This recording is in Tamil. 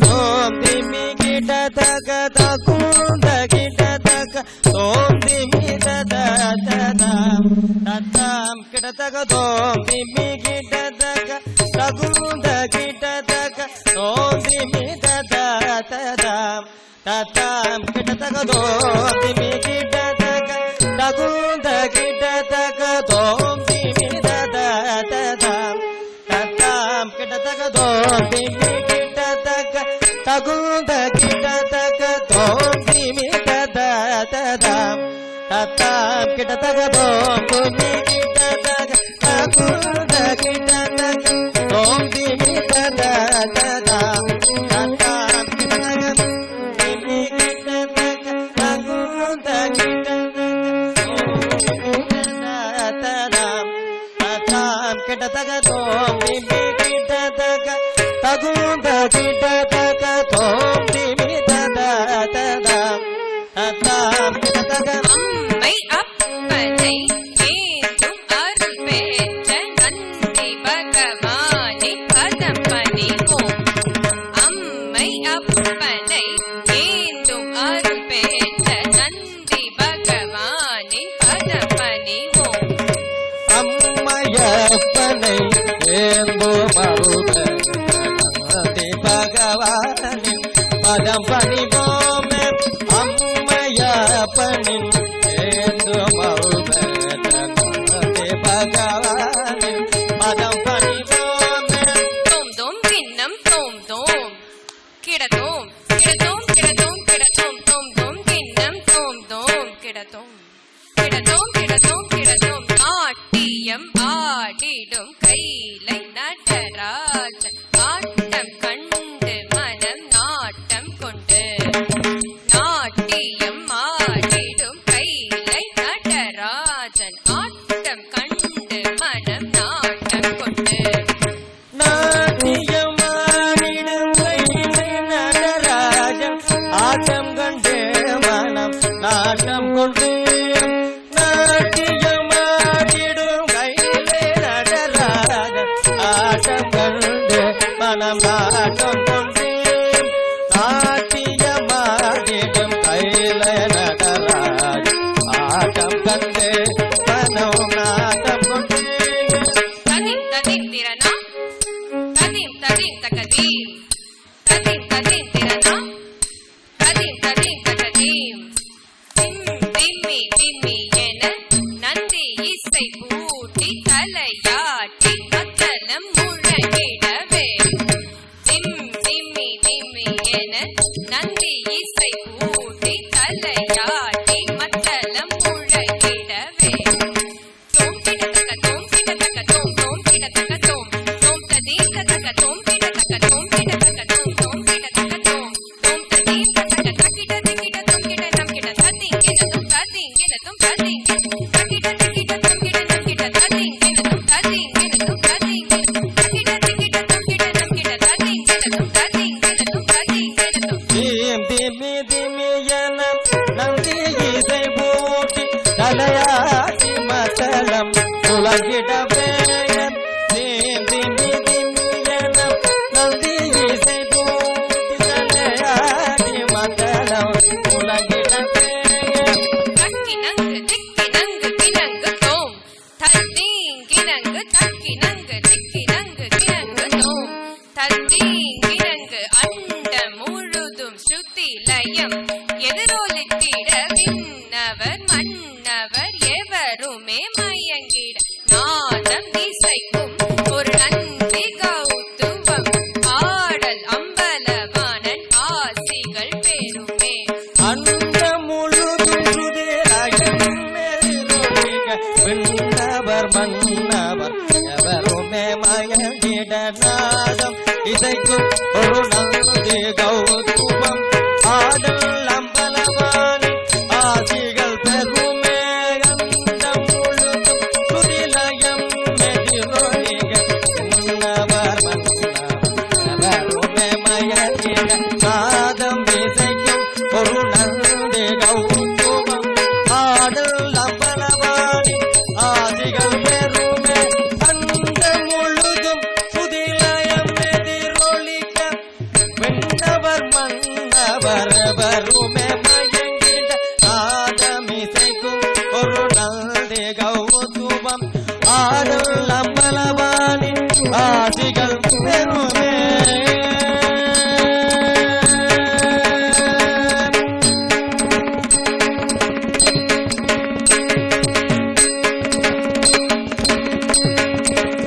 தோம் திமி கிட தக தகுந்த கிட தக தோம் திமி தத ததாம் ததாம் கிட தக தோம் திமி கிட தக தகுந்த கிட தக தோம் திமி தத ததாம் ததாம் கிட தக தோம் திமி கிட தக தகுந்த கிட தக தோம் திமி தத ததாம் ததாம் கிட தக தோம் திமி கிட தக தகுந்த கிட தக தோம் திமி தத ததாம் ததாம் கிட தக தோம் திமி கிட தக தகுந்த கிட தக தோம் திமி தத ததாம் ததாம் கிட தக திமி கிட தக தகுந்த கிட ததாம் ததாம் கிட தக தோம் திமி கிட தக தகுந்த கிட தக தோம் திமி தத ததாம் ததாம் கிட தக அம்மை அப்பனை ஏந்தும் அருள் பெற்ற நந்தி பகவானின் பதம் பணிவோம். அம்மை அப்பனை ஏந்தும் அருள் பெற்ற நந்தி பகவானின் பதம் பணிவோம். அம்மையப்பனை ஏந்தும் அருள் பெற்ற நந்தி பகவானின் பதம் பணிவோமே. அம்மையப்பனின் ஏந்தும் அருள் பெற்ற நந்தி பகவானின் பதம் பணிவோமே. தோம் தோம் கிண்ணம் தோம் தோம் கிடதோம் கிடதோம் கிடதோம் கிடதோம் தோம் தோம் கிண்ணம் தோம் தோம் கிடதோம் கிடதோம் கிடதோம் கிடதோம் நாட்டியம் ஆடிடும் கைலை நடராஜன் ஆட்டம் கண்டு மனம் நாட்டம் கொண்டு. நாட்டியம் ஆடிடும் கைலை நடராஜன் ஆட்டம் கண்டு மனம் நாட்டம் கொண்டு. நாட்டியமாடிடும் கைலை நடராஜன் ஆட்டம் கண்டு மனம் நாட்டம் கொண்டு. நாட்டியமாடிடும் கைலை நடராஜன் ஆட்டம் கண்டு மனம் நாட்டம் கொண்டு. நாட்டியமாடிடும் கைலை நடராஜன் ஆட்டம் கண்டு மனம் நாட்டம் கொண்டு. ததிம் ததிம் திறனா ததிம் ததிம் தகதீம் ததிம் ததிம் திறனா ததிம் ததிம் தகதீம் திம்மி திம்மி என நந்தி இசை பூட்டி தலையாட்டி மத்தளம் முழங்கிடவே. திம்மி திம்மி என நந்தி இசை பூட்டி தலையாட்டி மத்தளம் முழங்கிடவே. தோம் கிடதக தோம் கிடதக தோம் தோம் கிடதக தோம் தோம் ததீம் ததக தோம் கிடதக தோம் கிடதக தோம் தோம் கிடதக தோம் தோம் ததீம் ததக தகிட தகிட தோம் கிட நம் கிட ததீம் கிட தோம் ததீம் கிட தோம் ததீம் தகிட தகிட தோம் கிட நம் கிட ததீம் கிட தோம் ததீம் கிட தோம் ததீம் தகிட தகிட தோம் கிட நம் கிட ததீம் கிட தோம் ததீம் கிட தோம் ததீம் கிட தோம். தீம் திமி திமியன நந்தி இசை பூட்டி தலையாட்டி மத்தளம் உலகிடவே. தீம் திமி திமியன நந்தி இசை பூட்டி தலையாட்டி மத்தளம் உலகிடவே. தக்கினங்கு திக்கினங்கு கிணங்கு தோம் தத்தீங் கிணங்கு தக்கினங்கு திக்கினங்கு கிணங்கு தோம் தத்தீங் கிணங்கு அண்ட முழுதும் ஸ்ருதி லயம் எதிரொலித்திட விண்ணவர் மன்னவர் எவருமே மயங்கிட. நாதம் இசைக்கும் ஒரு நந்தி கௌத்துவம் ஆடல் அம்பலவாணன் ஆசிகள் பெருமே. அண்ட முழுதும் சுதிராயம் எதிரொலிக்க விண்ணவர் மன்னவர் எவருமே மயங்கிட. நாதம் இசைக்கும் ஒரு நந்தி கௌத்துவம் ஆடல் அம்பலவாணி ஆசிகள் பெருமே. அண்ட முழுதும் சுதிலயம் எதிரொலிக்க விண்ணவர் மன்னவர் எவருமே மயங்கிட. நாதம் இசைக்கும் ஒரு நந்தி கௌத்துவம் ஆடல் அம்பலவாணி ஆசிகள் பெருமே. அண்ட முழுதும் சுதிலயம் எதிரொலிக்க வாசிகள்